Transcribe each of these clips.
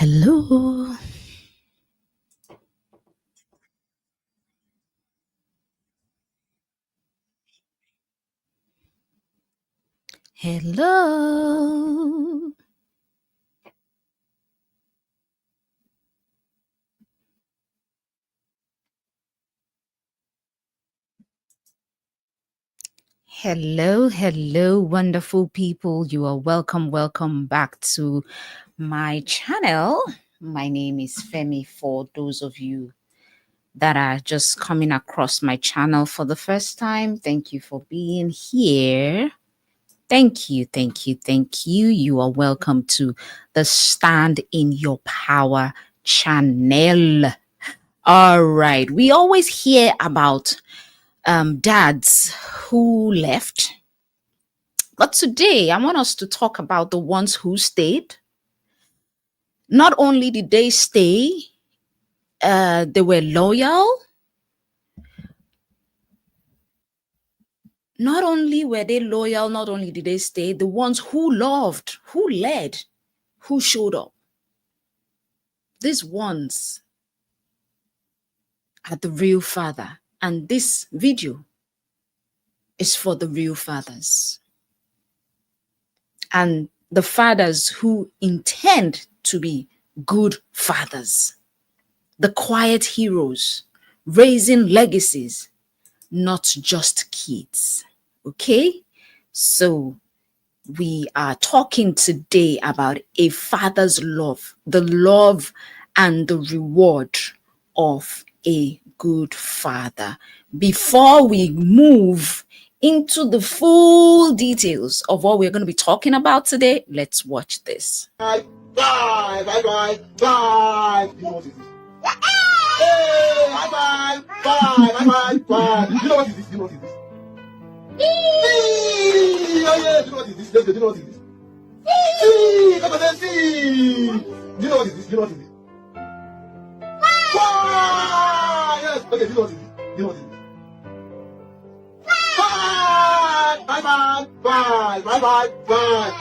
Hello. Hello. Hello, wonderful people. You are welcome back to my channel. My name is Femi. For those of you that are just coming across my channel for the first time, thank you for being here. Thank you. You are welcome to the Stand in Your Power channel. All right. We always hear about dads who left. But today, I want us to talk about the ones who stayed. Not only did they stay, they were loyal. Not only were they loyal, not only did they stay, the ones who loved, who led, who showed up. These ones are the real father. And this video is for the real fathers. And the fathers who intend to be good fathers, the quiet heroes, raising legacies, not just kids. Okay? So we are talking today about a father's love, the love and the reward of a good father. Before we move into the full details of what we're going to be talking about today, let's watch this. Bye. Hey, bye. You know what is this? Do you know what is this? Do you know what is this? Come on, see. Do you know what is this? Do you know what is this? Yes. Okay, do you know what is this? Do you know what is this? Bye.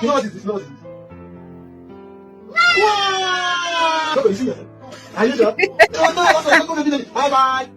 You know what is this? You know what is this? Wow! Are you sure? Bye.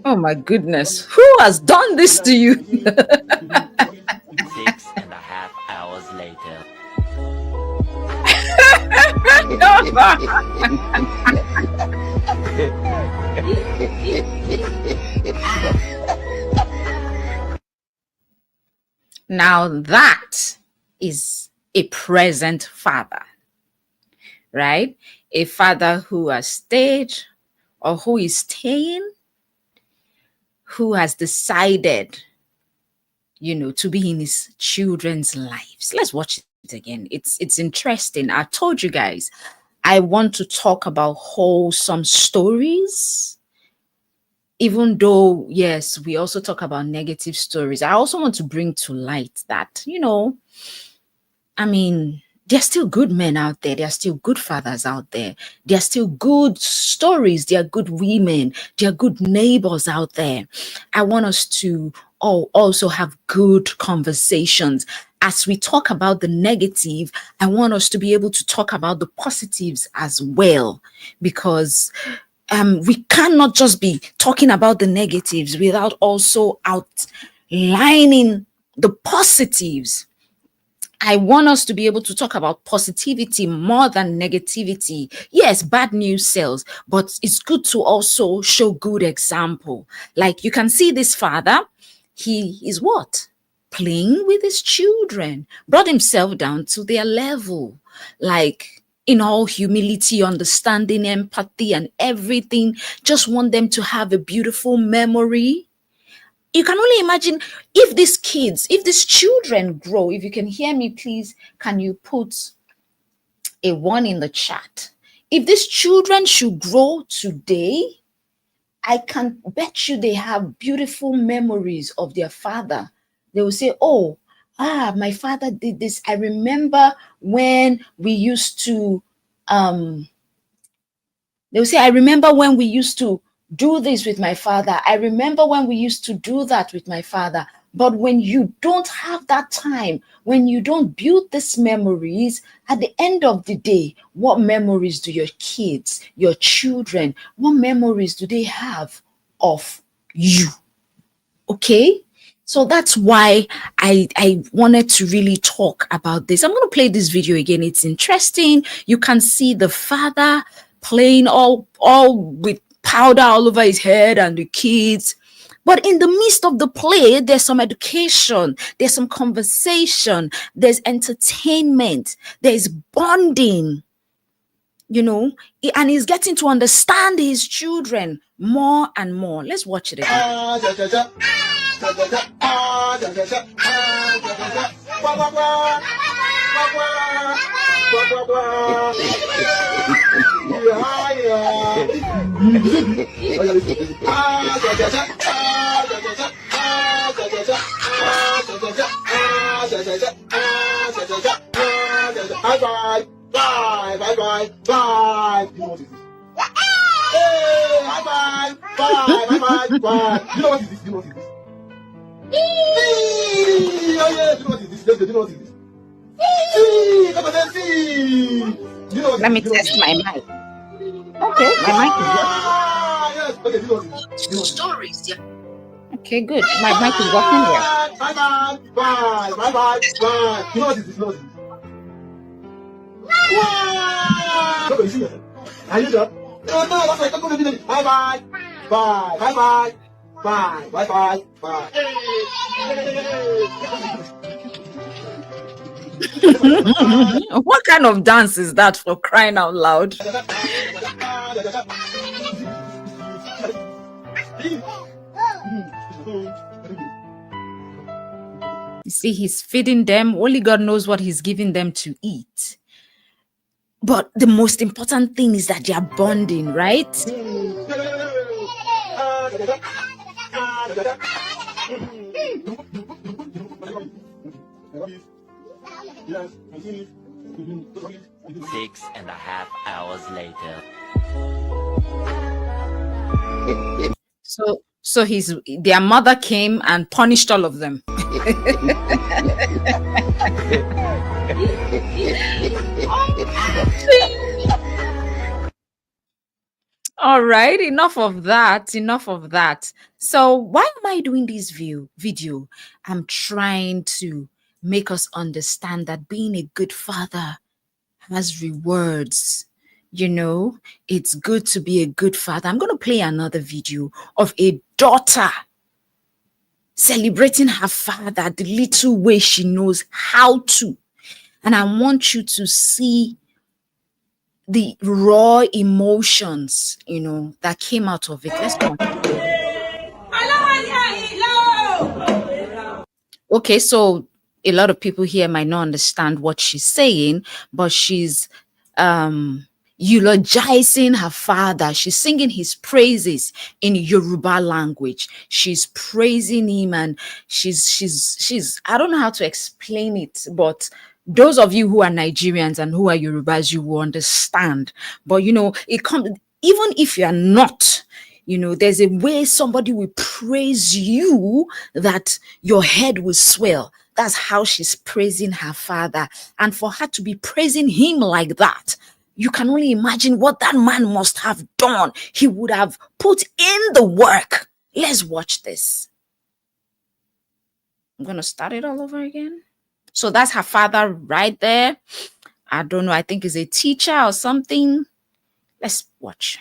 Oh my goodness, who has done this to you? 6.5 hours later. Now that is a present father, right? A father who has stayed or who is staying, who has decided, to be in his children's lives. Let's watch it again. It's interesting. I told you guys, I want to talk about wholesome stories. Even though, yes, we also talk about negative stories. I also want to bring to light that, there's still good men out there. There are still good fathers out there. There are still good stories. There are good women. There are good neighbors out there. I want us to also have good conversations. As we talk about the negative, I want us to be able to talk about the positives as well, because we cannot just be talking about the negatives without also outlining the positives. I want us to be able to talk about positivity more than negativity. Yes, bad news sells, but it's good to also show good example. Like you can see this father, he is what? Playing with his children, brought himself down to their level, like in all humility, understanding, empathy, and everything. Just want them to have a beautiful memory. You can only imagine if these children grow. If you can hear me, please, can you put a 1 in the chat? If these children should grow today I can bet you they have beautiful memories of their father. They will say, oh, my father did this. I remember when we used to, they will say, I remember when we used to do this with my father. I remember when we used to do that with my father. But when you don't have that time, when you don't build these memories, at the end of the day, what memories do your kids, your children, what memories do they have of you? Okay? So that's why I wanted to really talk about this. I'm going to play this video again. It's interesting. You can see the father playing all with powder all over his head and the kids. But in the midst of the play, there's some education, there's some conversation, there's entertainment, there's bonding, and he's getting to understand his children more and more. Let's watch it again. Hey, high five! Bye! Bye! You know what is this? You know what is this? Oh yeah, you know what is this? Do you know what is this? Come on, let's see. You know what? Let me test my mic. Okay, my mic is working. Yes. Okay, you know what is this? Stories, yeah. Okay, good. My mic is working here. Bye. You know what is this? You know what is this? Wow! Look, you see yourself. Are you done? No, that's like I'm gonna bye. What kind of dance is that, for crying out loud? You see, he's feeding them. Only God knows what he's giving them to eat. But the most important thing is that they are bonding, right? Six and a half hours later. So their mother came and punished all of them. All right, enough of that. So why am I doing this video? I'm trying to make us understand that being a good father has rewards. It's good to be a good father. I'm going to play another video of a daughter celebrating her father the little way she knows how to. And I want you to see the raw emotions, that came out of it. Let's go. Okay, so a lot of people here might not understand what she's saying, but she's eulogizing her father. She's singing his praises in Yoruba-language. She's praising him, and she's I don't know how to explain it, but those of you who are Nigerians and who are Yorubas, you will understand. But it comes, even if you are not, there's a way somebody will praise you that your head will swell. That's how she's praising her father. And for her to be praising him like that, you can only imagine what that man must have done. He would have put in the work. Let's watch this. I'm going to start it all over again. So that's her father right there. I don't know. I think he's a teacher or something. Let's watch.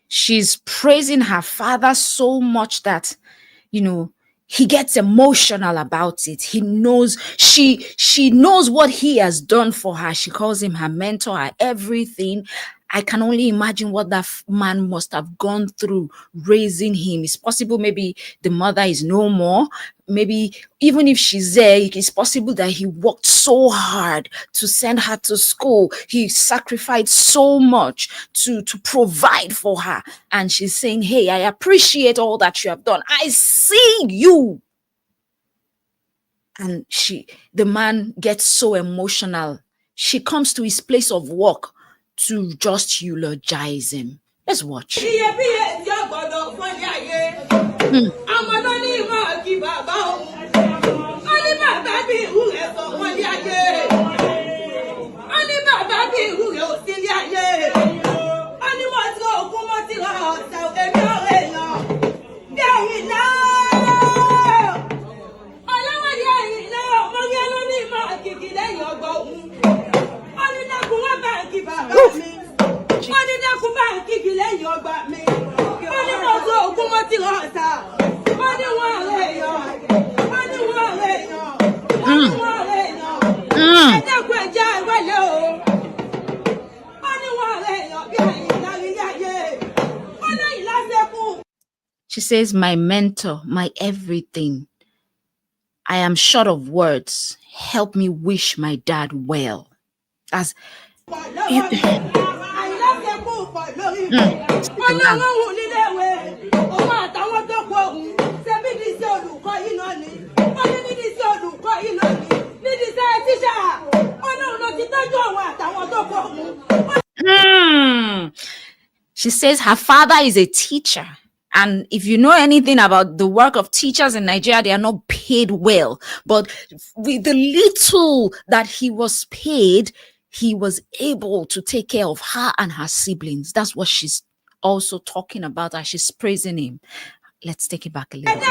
She's praising her father so much that, you know, he gets emotional about it. He knows she knows what he has done for her. She calls him her mentor, her everything. I can only imagine what that man must have gone through raising him. It's possible maybe the mother is no more. Maybe even if she's there, it's possible that he worked so hard to send her to school. He sacrificed so much to provide for her. And she's saying, hey, I appreciate all that you have done. I see you. And the man gets so emotional. She comes to his place of work to just eulogize him. Let's watch. She says, my mentor, my everything. I am short of words. Help me wish my dad well. As she says her father is a teacher. And if you know anything about the work of teachers in Nigeria, they are not paid well. But with the little that he was paid, he was able to take care of her and her siblings. That's what she's also talking about as she's praising him. Let's take it back a little bit.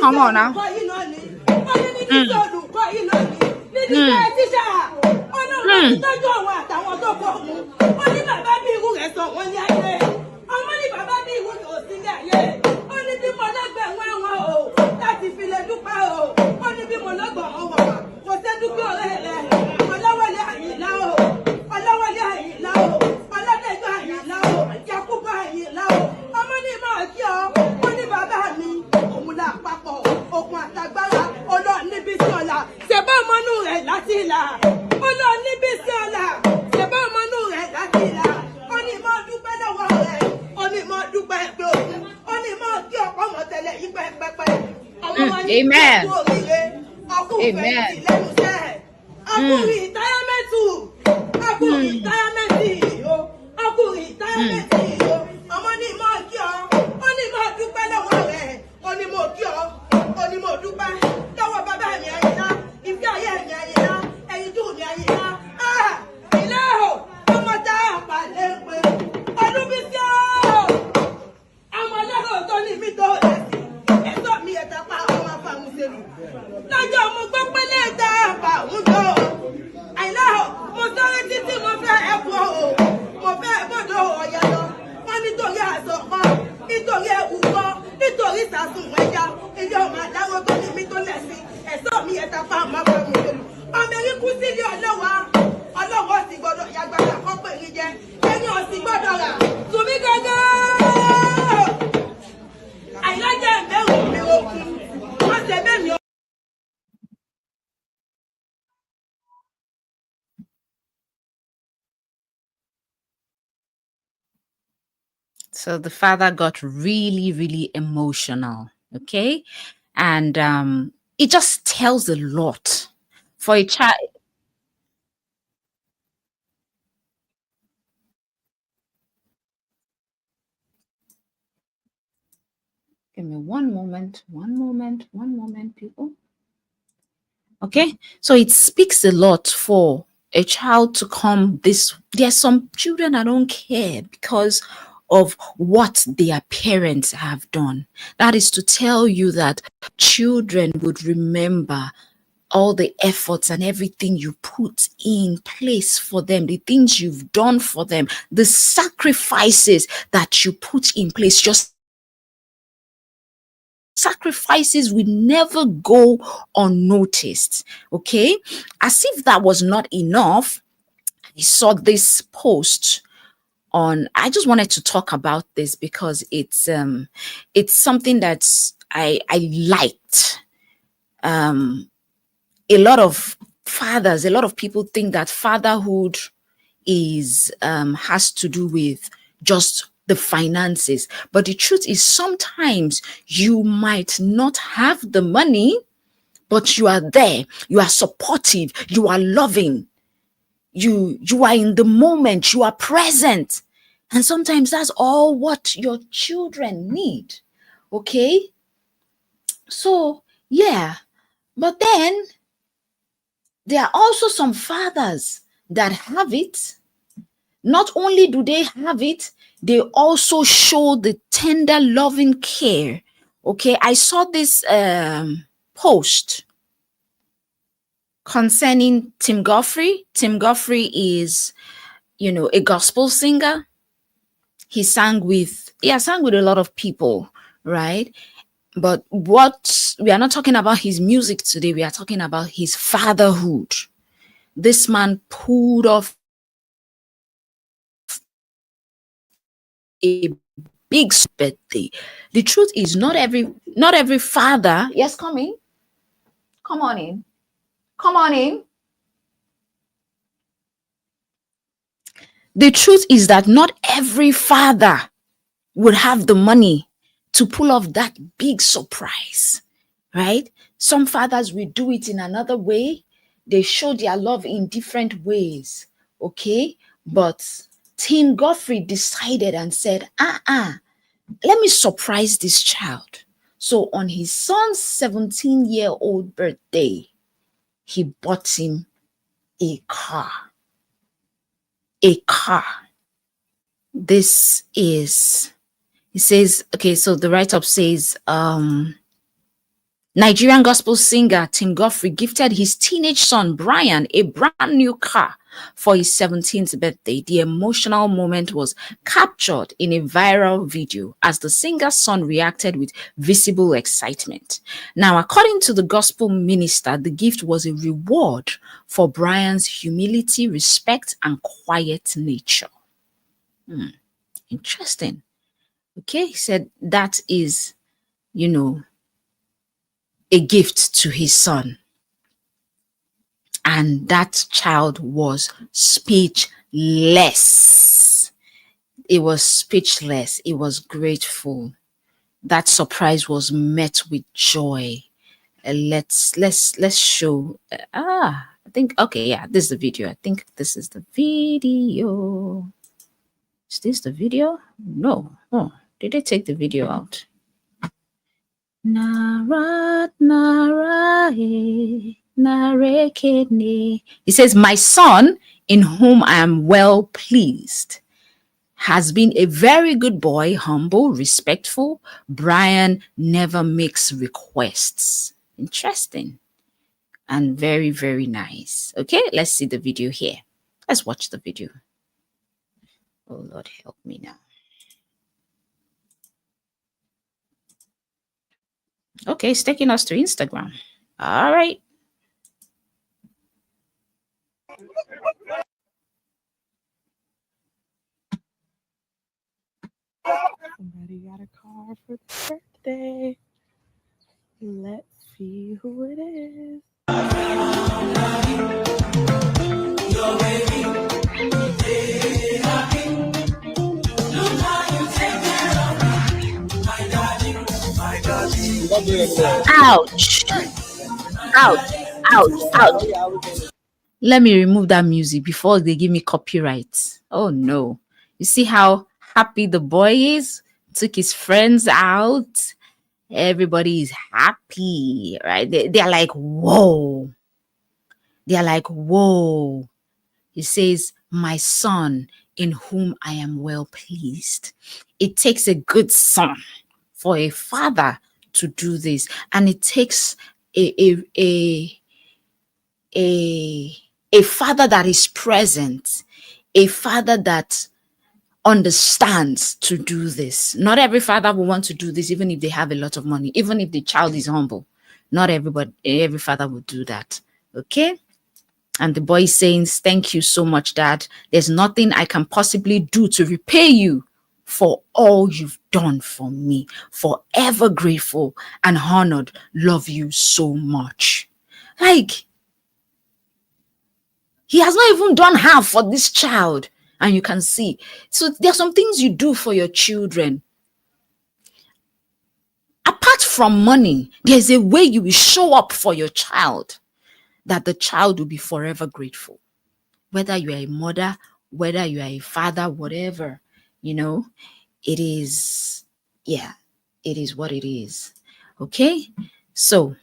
Come on now. Amen. Amen. So the father got really, really emotional. Okay. And it just tells a lot for a child. Give me one moment, people. Okay, so it speaks a lot for a child to come this. There's some children that don't care because of what their parents have done. That is to tell you that children would remember all the efforts and everything you put in place for them, the things you've done for them, the sacrifices that you put in place. Just sacrifices will never go unnoticed. Okay, as if that was not enough, I saw this post on. I just wanted to talk about this because it's something that I liked. A lot of fathers, a lot of people think that fatherhood is has to do with just the finances, but the truth is sometimes you might not have the money, but you are there, you are supportive, you are loving, you are in the moment, you are present, and sometimes that's all what your children need. Okay, so yeah, but then there are also some fathers that have it. Not only do they have it, they also show the tender, loving care. Okay, I saw this post concerning Tim Godfrey. Tim Godfrey is, a gospel singer. He sang with a lot of people, right? But what we are not talking about his music today, we are talking about his fatherhood. This man pulled off a big birthday. The truth is not every father. Yes, come in. Come on in. Come on in. The truth is that not every father would have the money to pull off that big surprise, right? Some fathers will do it in another way. They show their love in different ways, okay? But Tim Godfrey decided and said, let me surprise this child. So on his son's 17-year-old birthday, he bought him a car. A car. This is, he says, okay, so the write-up says, Nigerian gospel singer Tim Godfrey gifted his teenage son Brian a brand new car for his 17th birthday. The emotional moment was captured in a viral video as the singer's son reacted with visible excitement. Now, according to the gospel minister, the gift was a reward for Brian's humility, respect, and quiet nature. Interesting. Okay, he said that is, a gift to his son. And that child was speechless. It was speechless. It was grateful. That surprise was met with joy. Let's show. I think, okay, yeah, this is the video. I think this is the video. Is this the video? No. Oh, did they take the video out? Nara, Nara, Narekene. He says, my son, in whom I am well pleased, has been a very good boy, humble, respectful. Brian never makes requests. Interesting. And very, very nice. Okay, let's see the video here. Let's watch the video. Oh, Lord, help me now. Okay, it's taking us to Instagram. All right. Somebody got a car for the birthday. Let's see who it is. Ouch. Ouch. Ouch. Ouch. Let me remove that music before they give me copyright. Oh no. You see how happy the boy is? Took his friends out. Everybody is happy, right? They're like, whoa. They're like, whoa. He says, my son in whom I am well pleased. It takes a good son for a father to do this. And it takes a father that is present, a father that understands to do this. Not every father will want to do this, even if they have a lot of money, even if the child is humble. Not every father will do that. Okay? And the boy is saying, thank you so much, Dad. There's nothing I can possibly do to repay you for all you've done for me. Forever grateful and honored. Love you so much. Like, he has not even done half for this child. And you can see. So there are some things you do for your children. Apart from money, there's a way you will show up for your child that the child will be forever grateful. Whether you are a mother, whether you are a father, whatever, it is, it is what it is. Okay? So,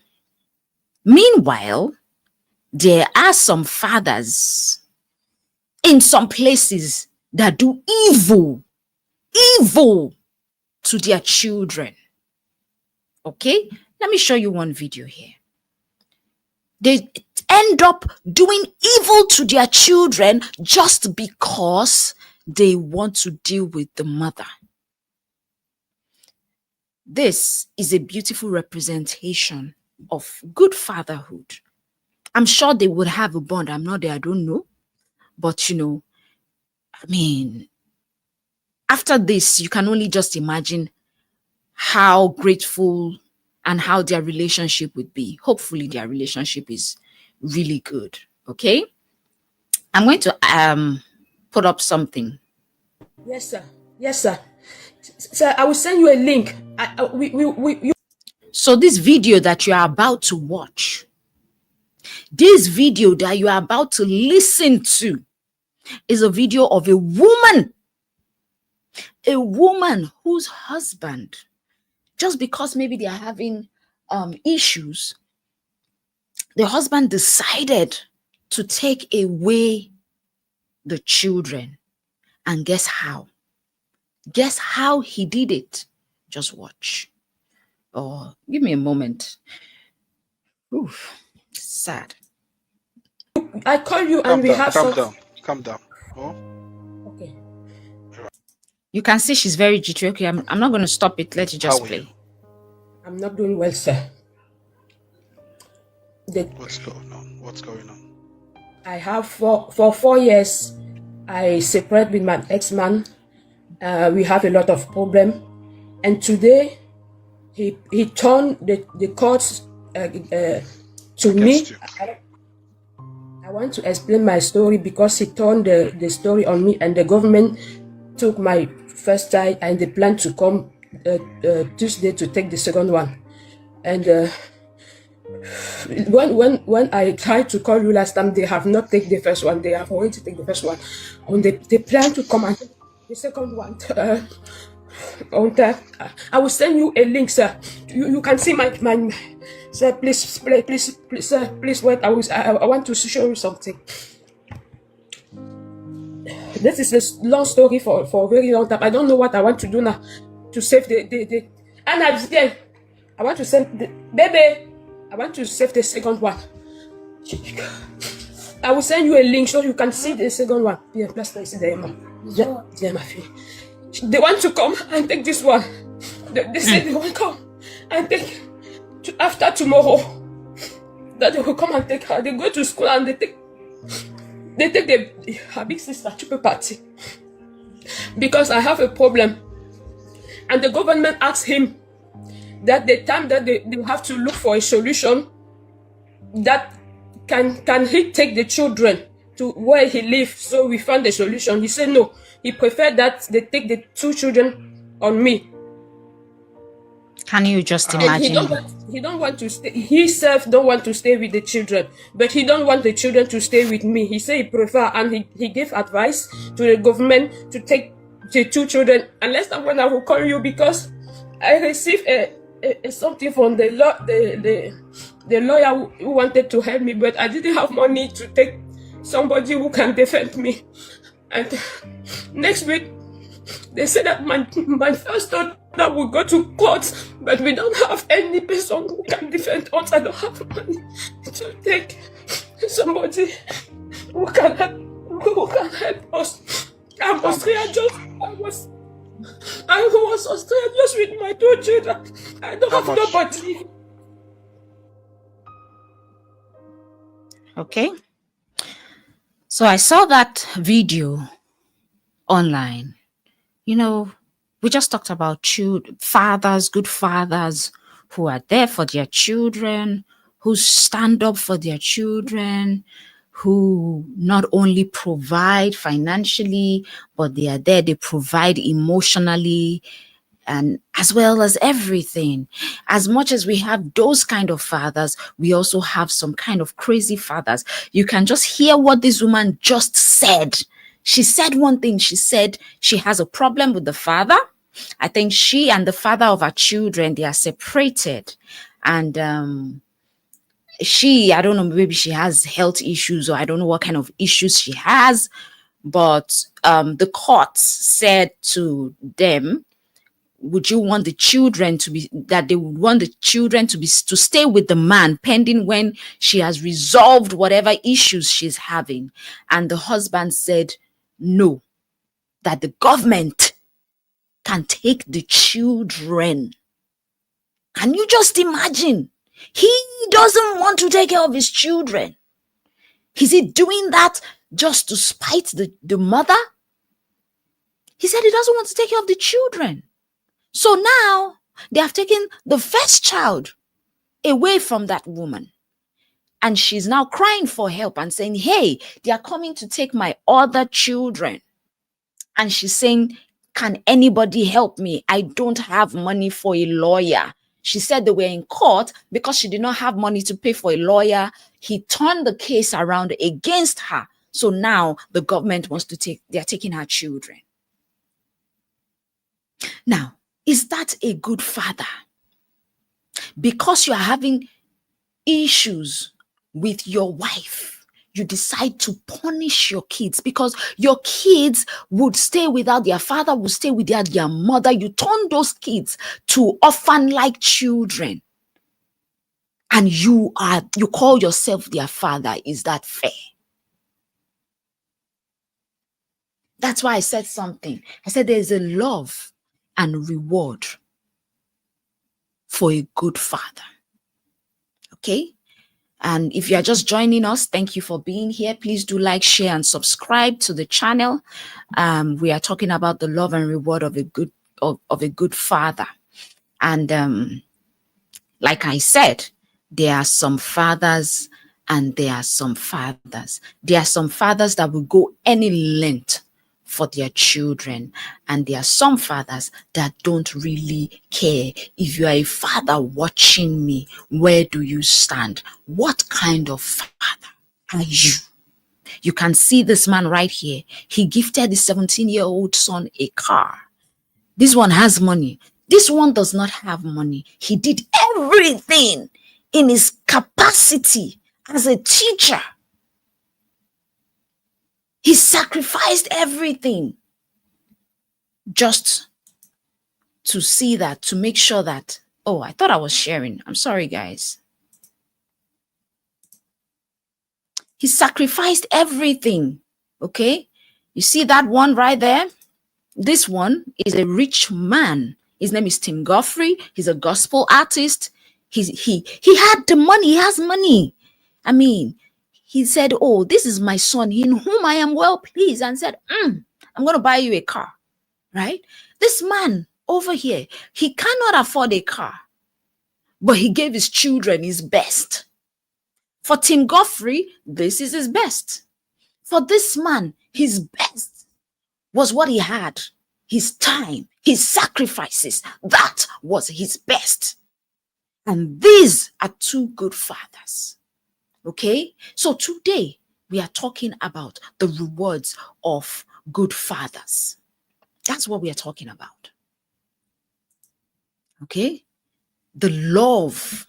meanwhile, there are some fathers in some places that do evil to their children. Okay? Let me show you one video here. They end up doing evil to their children just because they want to deal with the mother. This is a beautiful representation of good fatherhood. I'm sure they would have a bond. I'm not there, I don't know. But, after this, you can only just imagine how grateful and how their relationship would be. Hopefully their relationship is really good. Okay, I'm going to put up something. Yes, sir. Yes, sir. Sir, I will send you a link. So this video that you are about to watch, this video that you are about to listen to, is a video of a woman whose husband, just because maybe they are having issues, the husband decided to take away the children. And guess how? Guess how he did it? Just watch. Oh, give me a moment. Oof, sad. I call you and we have some. Calm down. Oh. Okay. You can see she's very jittery. Okay, I'm not going to stop it. Let it just play. I'm not doing well, sir. What's going on? What's going on? I have for 4 years, I separated with my ex-man. We have a lot of problem. And today, he turned the courts to me. I want to explain my story because he turned the story on me, and the government took my first child and they plan to come Tuesday to take the second one. And when I tried to call you last time, they have not taken the first one. They have already taken the first one. And they plan to come and take the second one. I will send you a link, sir. You can see my sir. Please, sir. Please wait. I want to show you something. This is a long story for a very long time. I don't know what I want to do now to save the Anna is there. I want to save the baby. I want to save the second one. I will send you a link so you can see the second one. Yeah, plus there, my fille. They want to come and take this one. They say they want to come and take after tomorrow. That they will come and take her. They go to school and they take her big sister to a party. Because I have a problem. And the government asked him that the time that they have to look for a solution, that can he take the children to where he lives? So we found a solution. He said no. He preferred that they take the 2 children on me. Can you just imagine? He don't want to stay. He himself don't want to stay with the children, but he don't want the children to stay with me. He said he prefer, and he gave advice to the government to take the 2 children. Unless that when I will call you because I received something from the law, the lawyer who wanted to help me, but I didn't have money to take somebody who can defend me. And next week, they said that my first daughter will go to court, but we don't have any person who can defend us. I don't have money to take somebody who can help us. I was Australia just with my 2 children. I don't have nobody. Okay. So I saw that video online. You know, we just talked about fathers, good fathers who are there for their children, who stand up for their children, who not only provide financially, but they are there, they provide emotionally, and as well as everything. As much as we have those kind of fathers, we also have some kind of crazy fathers. You can just hear what this woman just said. She said one thing. She said she has a problem with the father. I think she and the father of her children, they are separated. And I don't know, maybe she has health issues, or I don't know what kind of issues she has. But the court said to them, would you want the children to be, that they would want the children to stay with the man pending when she has resolved whatever issues she's having? And the husband said no, that the government can take the children. Can you just imagine? He doesn't want to take care of his children. Is he doing that just to spite the mother? He said he doesn't want to take care of the children. So now they have taken the first child away from that woman. And she's now crying for help and saying, hey, they are coming to take my other children. And she's saying, can anybody help me? I don't have money for a lawyer. She said they were in court because she did not have money to pay for a lawyer. He turned the case around against her. So now the government wants to they're taking her children. Now, is that a good father? Because you are having issues with your wife, you decide to punish your kids because your kids would stay without their father, would stay without their mother. You turn those kids to orphan-like children. And you call yourself their father. Is that fair? That's why I said something. I said there's a love and reward for a good father. Okay? And if you are just joining us, thank you for being here. Please do like, share, and subscribe to the channel. We are talking about the love and reward of a good father. And like I said, there are some fathers and there are some fathers. There are some fathers that will go any length for their children, and there are some fathers that don't really care. If you are a father watching me, where do you stand? What kind of father are you? You can see this man right here. He gifted his 17-year-old son a car. This one has money. This one does not have money. He did everything in his capacity as a teacher. He sacrificed everything just to see that, to make sure that, oh, I thought I was sharing. I'm sorry, guys. He sacrificed everything, okay? You see that one right there? This one is a rich man. His name is Tim Godfrey. He's a gospel artist. He had the money. He has money. I mean, he said, oh, this is my son in whom I am well pleased, and said, I'm going to buy you a car, right? This man over here, he cannot afford a car, but he gave his children his best. For Tim Godfrey, this is his best. For this man, his best was what he had, his time, his sacrifices. That was his best. And these are two good fathers. Okay, so today we are talking about the rewards of good fathers. That's what we are talking about. Okay, the love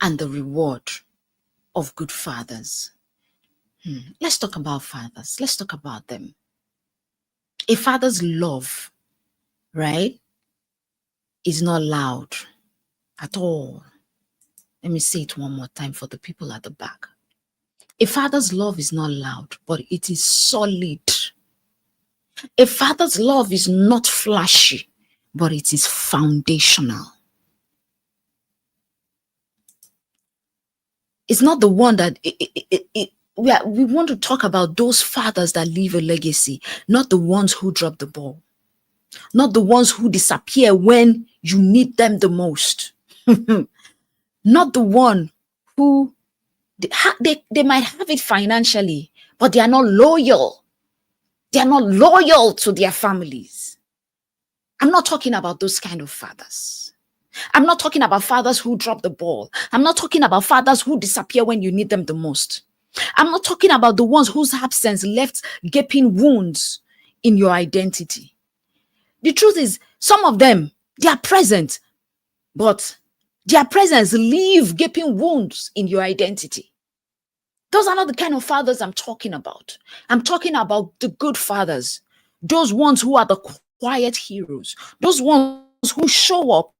and the reward of good fathers. Let's talk about fathers. Let's talk about them. A father's love, right, is not loud at all. Let me say it one more time for the people at the back. A father's love is not loud, but it is solid. A father's love is not flashy, but it is foundational. It's not the one that we want to talk about those fathers that leave a legacy, not the ones who drop the ball, not the ones who disappear when you need them the most, not the one who they might have it financially, but they are not loyal. They are not loyal to their families. I'm not talking about those kind of fathers. I'm not talking about fathers who drop the ball. I'm not talking about fathers who disappear when you need them the most. I'm not talking about the ones whose absence left gaping wounds in your identity. The truth is, some of them, they are present, but their presence leave gaping wounds in your identity. Those are not the kind of fathers I'm talking about. I'm talking about the good fathers, those ones who are the quiet heroes, those ones who show up,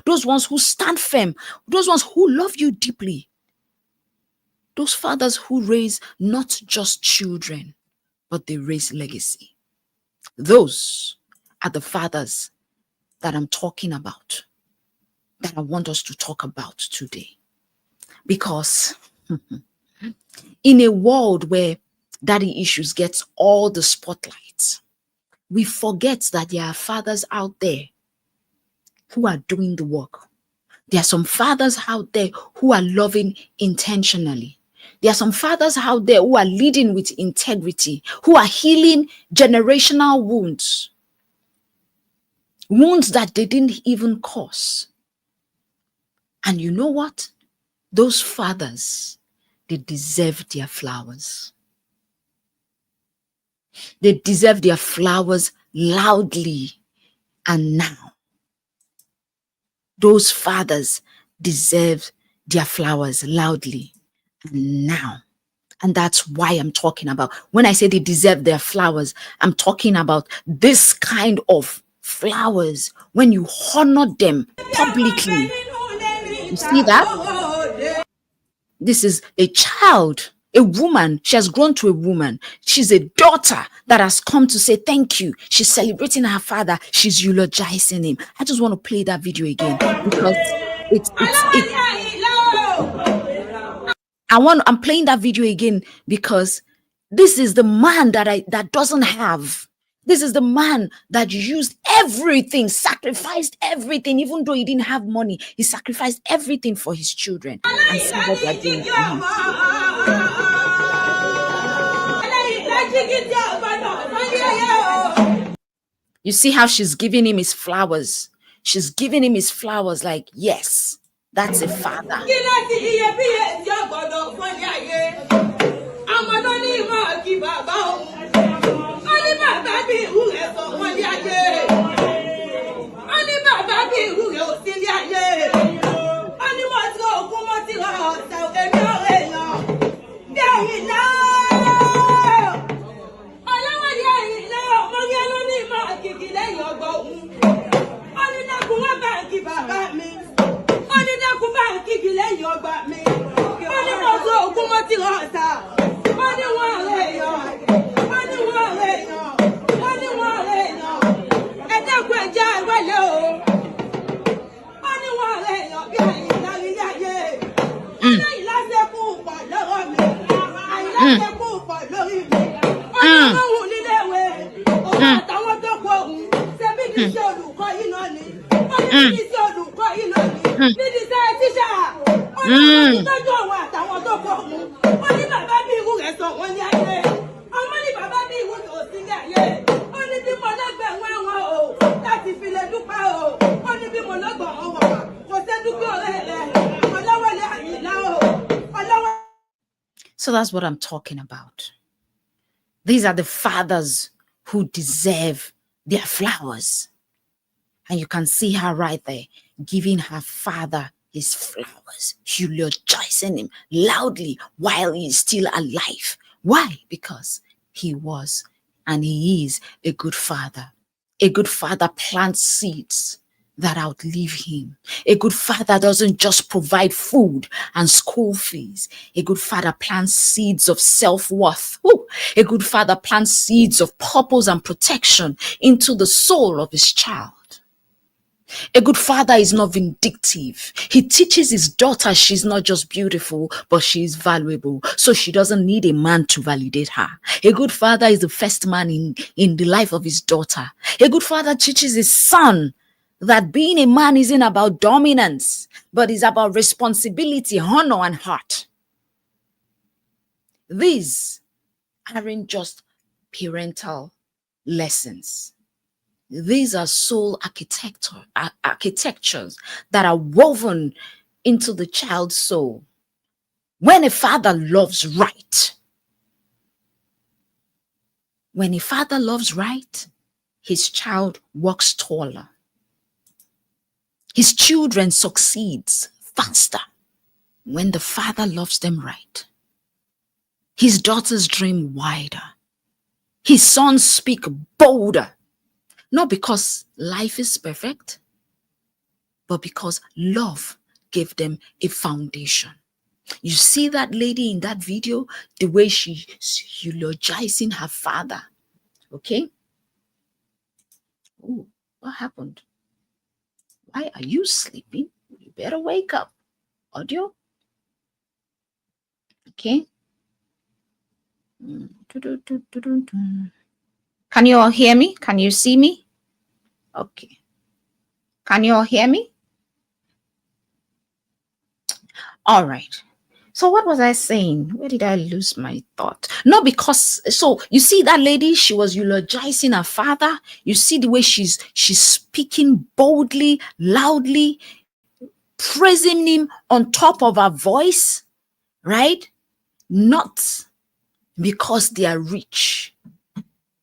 those ones who stand firm, those ones who love you deeply. Those fathers who raise not just children, but they raise legacy. Those are the fathers that I'm talking about, that I want us to talk about today. Because in a world where daddy issues get all the spotlight, we forget that there are fathers out there who are doing the work. There are some fathers out there who are loving intentionally. There are some fathers out there who are leading with integrity, who are healing generational wounds, wounds that they didn't even cause. And you know what? Those fathers, they deserve their flowers. They deserve their flowers loudly and now. Those fathers deserve their flowers loudly and now. And that's why I'm talking about, when I say they deserve their flowers, I'm talking about this kind of flowers when you honor them publicly. You see that? This is a child, a woman. She has grown to a woman. She's a daughter that has come to say thank you. She's celebrating her father. She's eulogizing him. I just want to play that video again because it's I'm playing that video again because this is the man that doesn't have. This is the man that used everything, sacrificed everything, even though he didn't have money. He sacrificed everything for his children. And see what they're doing for him. You see how she's giving him his flowers. She's giving him his flowers like, yes, that's a father. So that's what I'm talking about. These are the fathers who deserve their flowers. And you can see her right there, giving her father his flowers, eulogizing him loudly while he is still alive. Why? Because he was and he is a good father. A good father plants seeds that outlive him. A good father doesn't just provide food and school fees. A good father plants seeds of self-worth. Ooh. A good father plants seeds of purpose and protection into the soul of his child. A good father is not vindictive. He teaches his daughter she's not just beautiful, but she's valuable. So she doesn't need a man to validate her. A good father is the first man in the life of his daughter. A good father teaches his son that being a man isn't about dominance, but is about responsibility, honor, and heart. These aren't just parental lessons. These are soul architectures that are woven into the child's soul. When a father loves right, his child walks taller. His children succeeds faster when the father loves them right. His daughters dream wider. His sons speak bolder. Not because life is perfect, but because love gave them a foundation. You see that lady in that video, the way she's eulogizing her father. Okay? Oh, what happened? Why are you sleeping? You better wake up. Audio? Okay. Can you all hear me? Can you see me? Okay. Can you all hear me? All right. So what was I saying? Where did I lose my thought? No, because so you see that lady, she was eulogizing her father. You see the way she's speaking boldly, loudly, praising him on top of her voice, right? Not because they are rich.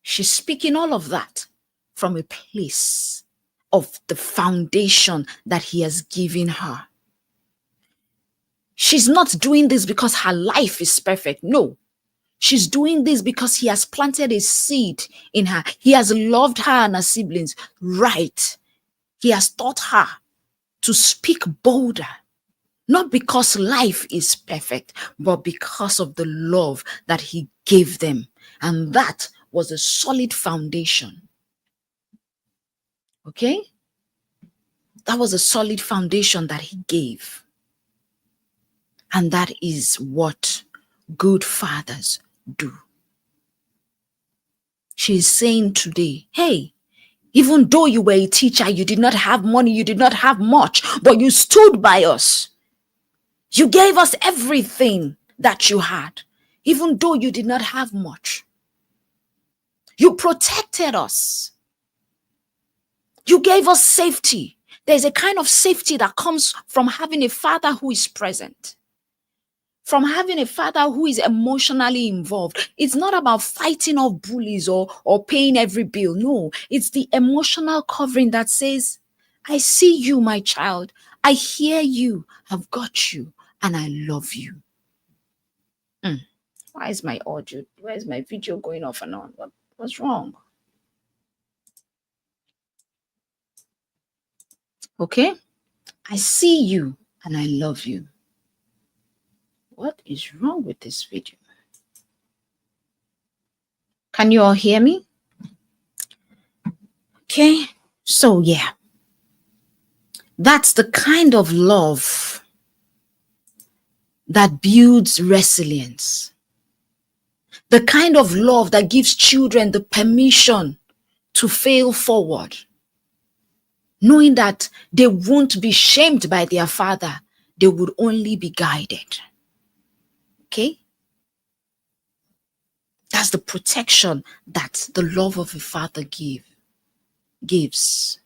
She's speaking all of that from a place of the foundation that he has given her. She's not doing this because her life is perfect. No, she's doing this because he has planted a seed in her. He has loved her and her siblings right. He has taught her to speak bolder, not because life is perfect, but because of the love that he gave them. And that was a solid foundation. Okay? That was a solid foundation that he gave. And that is what good fathers do. She's saying today, hey, even though you were a teacher, you did not have money, you did not have much, but you stood by us. You gave us everything that you had, even though you did not have much. You protected us. You gave us safety. There's a kind of safety that comes from having a father who is present, from having a father who is emotionally involved. It's not about fighting off bullies or paying every bill. No, it's the emotional covering that says, I see you, my child. I hear you. I've got you. And I love you. Why is my audio? Why is my video going off and on? What's wrong? Okay. I see you and I love you. What is wrong with this video? Can you all hear me? Okay. So yeah, that's the kind of love that builds resilience. The kind of love that gives children the permission to fail forward, knowing that they won't be shamed by their father. They would only be guided. Okay? That's the protection that the love of a father gives.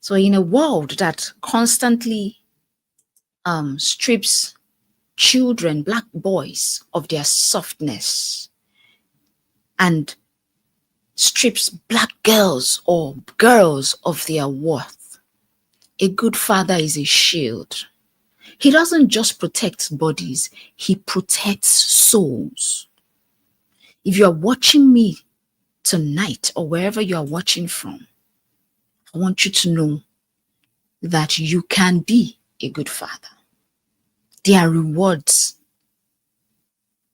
So in a world that constantly strips children, black boys, of their softness and strips black girls or girls of their worth, A good father is a shield. He doesn't just protect bodies, he protects souls. If you are watching me tonight or wherever you are watching from, I want you to know that you can be a good father. There are rewards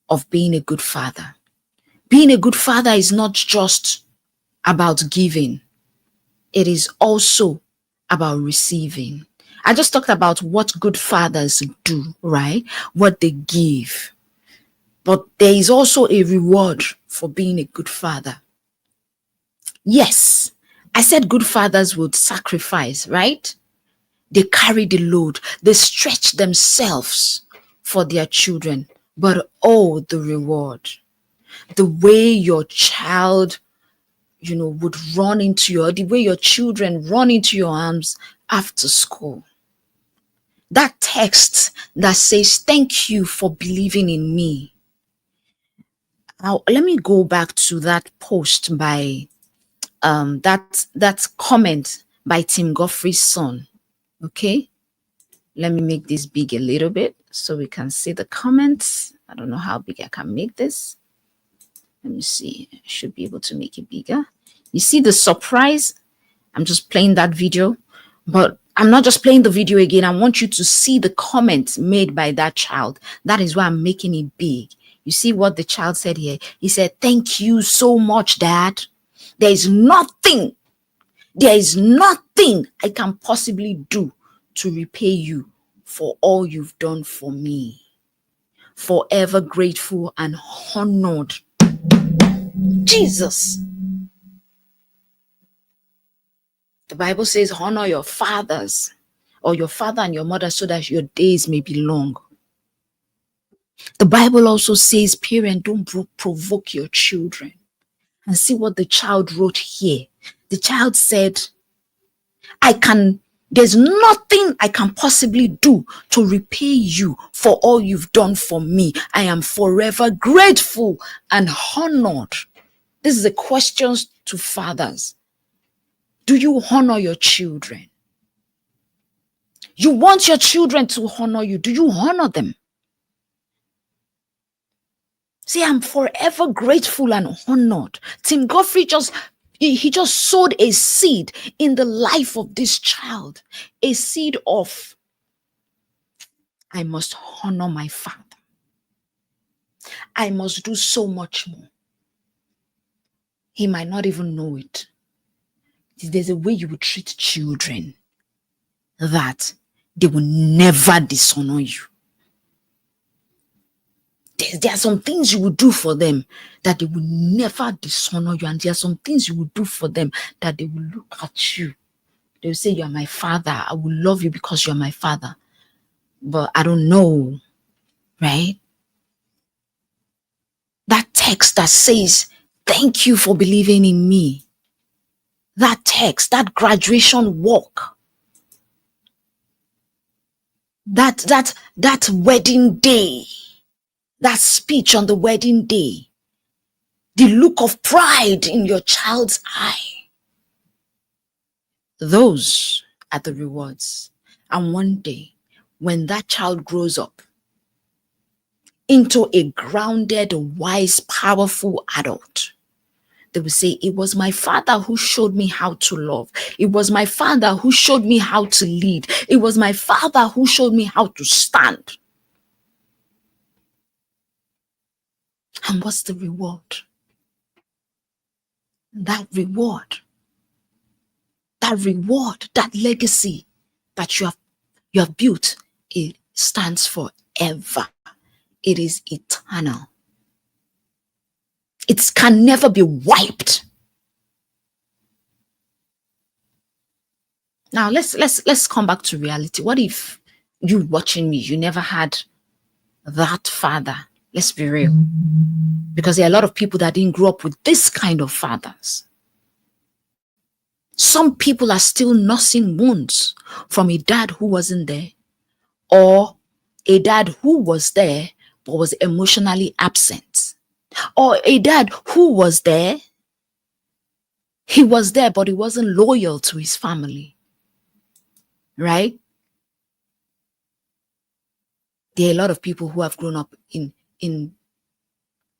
of being a good father. Being a good father is not just about giving, it is also about receiving. I just talked about what good fathers do, right? What they give. But there is also a reward for being a good father. Yes, I said good fathers would sacrifice, right? They carry the load, they stretch themselves for their children. But oh, the reward, the way your child, would run into the way your children run into your arms after school. That text that says, thank you for believing in me. Now, let me go back to that post by that comment by Tim Godfrey's son. Okay, let me make this big a little bit so we can see the comments. I don't know how big I can make this. Let me see. I should be able to make it bigger. You see the surprise? I'm just playing that video, but I'm not just playing the video again. I want you to see the comments made by that child. That is why I'm making it big. You see what the child said here? He said, thank you so much, Dad. There is nothing I can possibly do to repay you for all you've done for me. Forever grateful and honored. Jesus. The Bible says, honor your fathers or your father and your mother so that your days may be long. The Bible also says, parents, don't provoke your children. And see what the child wrote here. The child said, there's nothing I can possibly do to repay you for all you've done for me. I am forever grateful and honored. This is a question to fathers. Do you honor your children? You want your children to honor you. Do you honor them? See, I'm forever grateful and honored. Tim Godfrey just sowed a seed in the life of this child. A seed of, I must honor my father. I must do so much more. He might not even know it. There's a way you will treat children that they will never dishonor you. There are some things you will do for them that they will never dishonor you. And there are some things you will do for them that they will look at you. They will say, you are my father. I will love you because you are my father. But I don't know, right? That text that says, thank you for believing in me. That text, that graduation walk, that wedding day, that speech on the wedding day, the look of pride in your child's eye. Those are the rewards. And one day, when that child grows up into a grounded, wise, powerful adult, they will say, it was my father who showed me how to love. It was my father who showed me how to lead. It was my father who showed me how to stand. And what's the reward? That reward, that legacy that you have built, it stands forever. It is eternal. It can never be wiped. Now let's come back to reality. What if you watching me, you never had that father? Let's be real. Because there are a lot of people that didn't grow up with this kind of fathers. Some people are still nursing wounds from a dad who wasn't there, or a dad who was there but was emotionally absent, or a dad who was there, he was there but he wasn't loyal to his family. right? There are a lot of people who have grown up in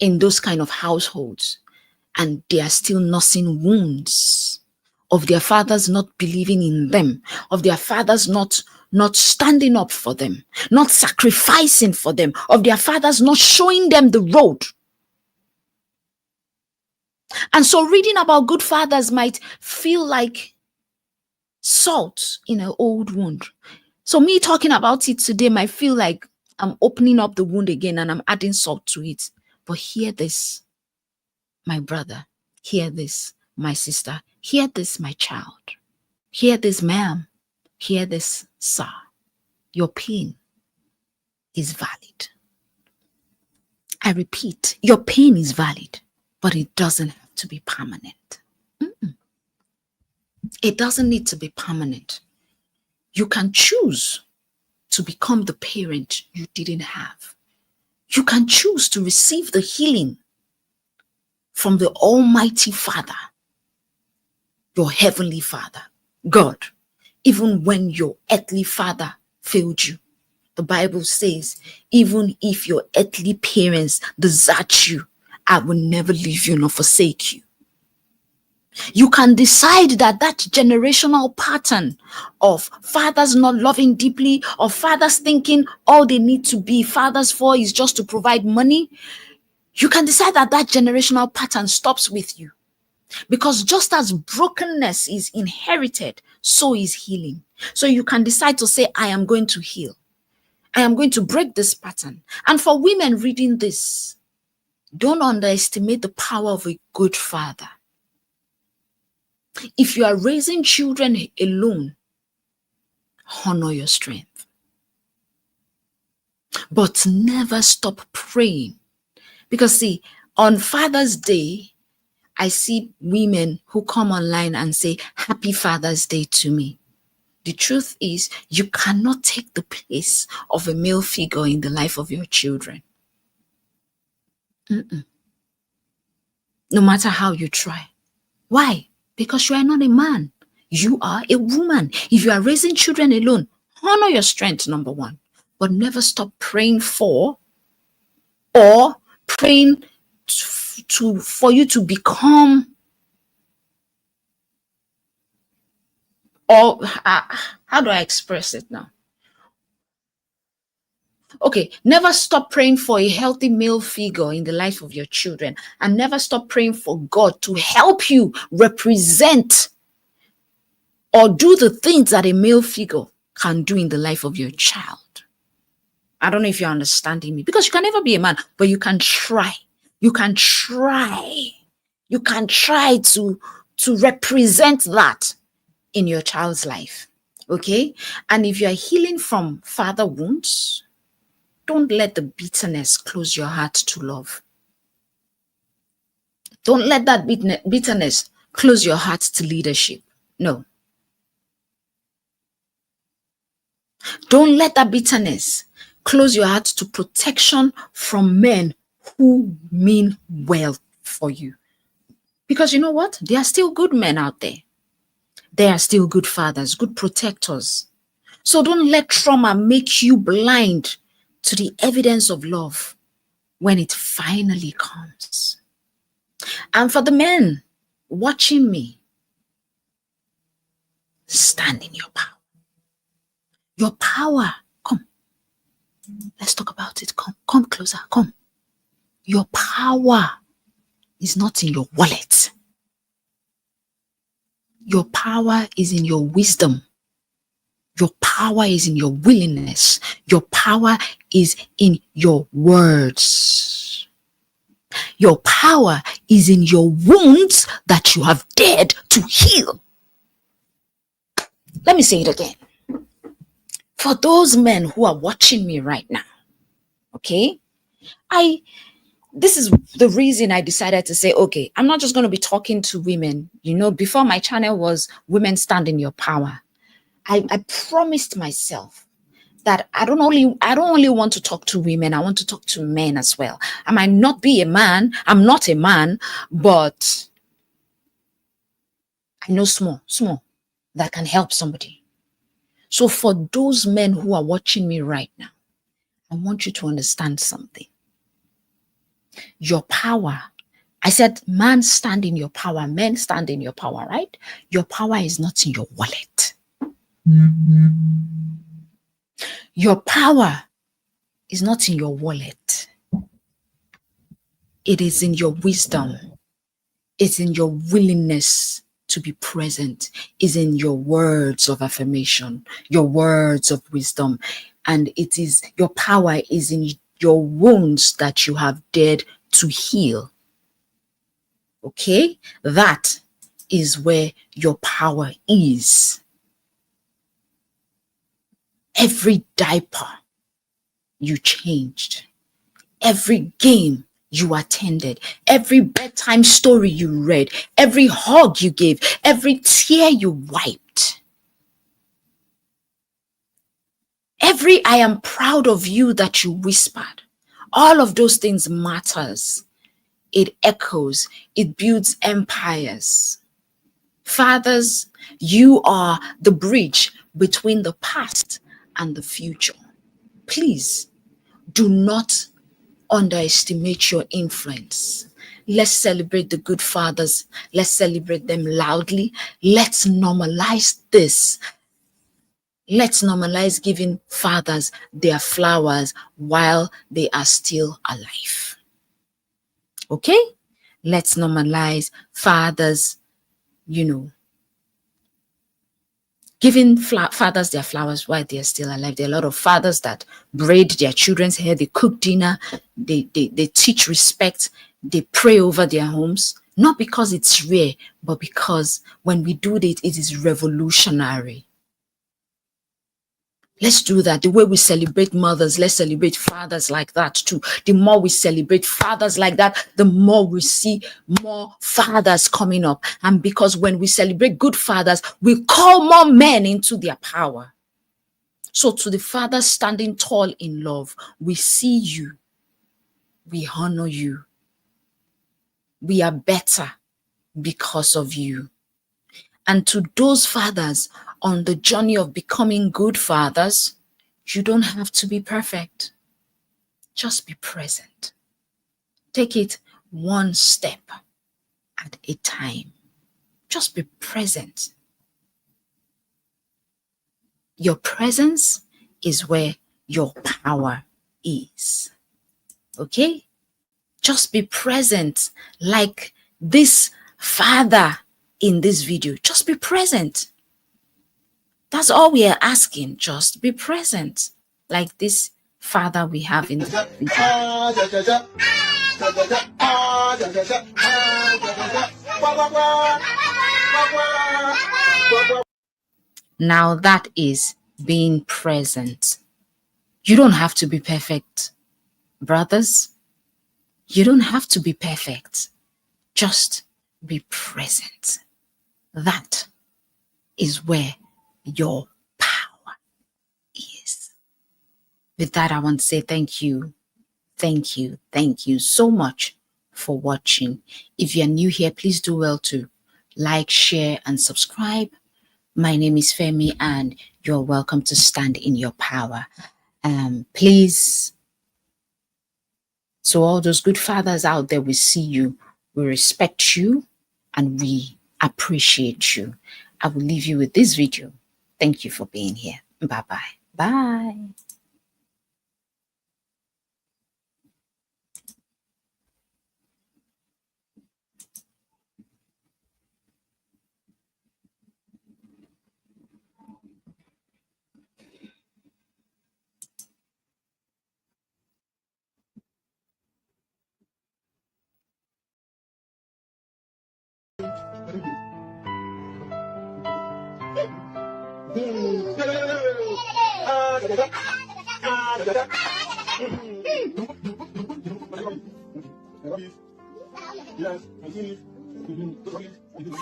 those kind of households, and they are still nursing wounds of their fathers not believing in them, of their fathers not standing up for them, not sacrificing for them, of their fathers not showing them the road. And so reading about good fathers might feel like salt in an old wound. So me talking about it today might feel like I'm opening up the wound again and I'm adding salt to it. But hear this, my brother. Hear this, my sister. Hear this, my child. Hear this, ma'am. Hear this, sir. Your pain is valid. I repeat, your pain is valid, but it doesn't have to be permanent. It doesn't need to be permanent. You can choose to become the parent you didn't have. You can choose to receive the healing from the Almighty Father, your Heavenly Father, God, even when your earthly father failed you. The Bible says, even if your earthly parents desert you, I will never leave you nor forsake you. You can decide that generational pattern of fathers not loving deeply, or fathers thinking all they need to be fathers for is just to provide money. You can decide that generational pattern stops with you. Because just as brokenness is inherited, so is healing. So you can decide to say, I am going to heal. I am going to break this pattern. And for women reading this, don't underestimate the power of a good father. If you are raising children alone, honor your strength. But never stop praying. Because see, on Father's Day, I see women who come online and say, Happy Father's Day to me. The truth is, you cannot take the place of a male figure in the life of your children. No matter how you try. Why? Because you are not a man. You are a woman. If you are raising children alone, honor your strength, number one. But never stop praying for or praying for you to become, or how do I express it now? Okay, never stop praying for a healthy male figure in the life of your children, and never stop praying for God to help you represent or do the things that a male figure can do in the life of your child. I don't know if you're understanding me, because you can never be a man, but you can try. You can try. You can try to represent that in your child's life. Okay? And if you're healing from father wounds, don't let the bitterness close your heart to love. Don't let that bitterness close your heart to leadership. No. Don't let that bitterness close your heart to protection from men who mean well for you. Because you know what? There are still good men out there. There are still good fathers, good protectors. So don't let trauma make you blind to the evidence of love when it finally comes. And for the men watching me, stand in your power. Your power, come. Let's talk about it. Come closer, come. Your power is not in your wallet. Your power is in your wisdom. Your power is in your willingness. Your power is in your words. Your power is in your wounds that you have dared to heal. Let me say it again. For those men who are watching me right now, okay, this is the reason I decided to say, okay, I'm not just going to be talking to women. You know, before my channel was Women Stand in Your Power. I promised myself that I don't only want to talk to women, I want to talk to men as well. I might not be a man, I'm not a man, but I know small that can help somebody. So for those men who are watching me right now, I want you to understand something. Your power, I said, man stand in your power, men stand in your power, right? Your power is not in your wallet. Your power is not in your wallet. It is in your wisdom. It's in your willingness to be present. It's in your words of affirmation, your words of wisdom. And it is your power is in your wounds that you have dared to heal. Okay? That is where your power is. Every diaper you changed, every game you attended, every bedtime story you read, every hug you gave, every tear you wiped, every I am proud of you that you whispered, all of those things matters. It echoes, it builds empires. Fathers, you are the bridge between the past and the future. Please do not underestimate your influence. Let's celebrate the good fathers. Let's celebrate them loudly. Let's normalize this. Let's normalize giving fathers their flowers while they are still alive. Okay? Let's normalize fathers, giving fathers their flowers while they're still alive. There are a lot of fathers that braid their children's hair, they cook dinner, they teach respect, they pray over their homes, not because it's rare, but because when we do it, it is revolutionary. Let's do that. The way we celebrate mothers, let's celebrate fathers like that too. The more we celebrate fathers like that, the more we see more fathers coming up. And because when we celebrate good fathers, we call more men into their power. So to the fathers standing tall in love, we see you. We honor you. We are better because of you. And to those fathers on the journey of becoming good fathers, you don't have to be perfect. Just be present. Take it one step at a time. Just be present. Your presence is where your power is. Okay? Just be present like this father in this video. Just be present. That's all we are asking. Just be present like this father we have in the video. Now that is being present. You don't have to be perfect, brothers. You don't have to be perfect. Just be present. That is where your power is. With that, I want to say thank you. Thank you. Thank you so much for watching. If you're new here, please do well to like, share, and subscribe. My name is Femi, and you're welcome to stand in your power. Please, so all those good fathers out there, we see you, we respect you, and we appreciate you. I will leave you with this video. Thank you for being here. Bye-bye. Bye.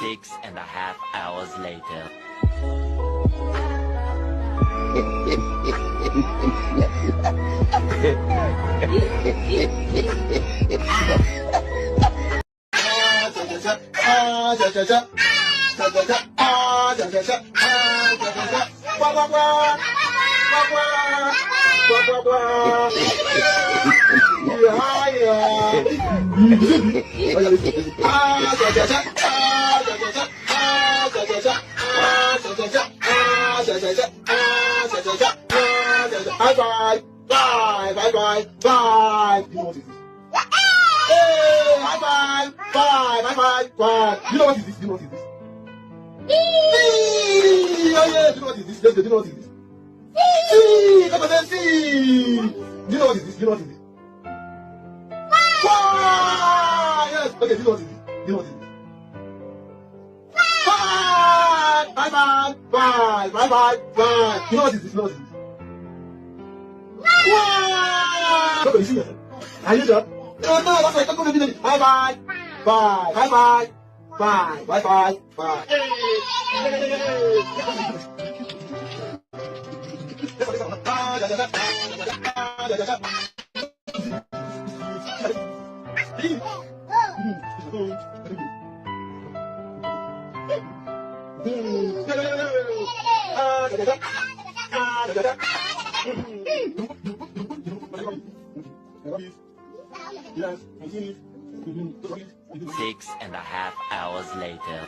Six and a half hours later. High five! Five! High five! Five! You know what it is? Hey! High five! Five! High five! Five! You know what it is? You know what it is? See! Oh yeah! You know what it is? Do you know what it is? See! Come on, then see! You know what it is? You know what it is? Wow! Yes! Okay, you know what it is? You know what it is? Five! High five! Five! High five! Five! You know what it is? You know what it is? Wow! Look, you see yourself. Are you sure? No, that's like talking to me. High five! Five! High five! Five! High five! Five! Yes, 6.5 hours later.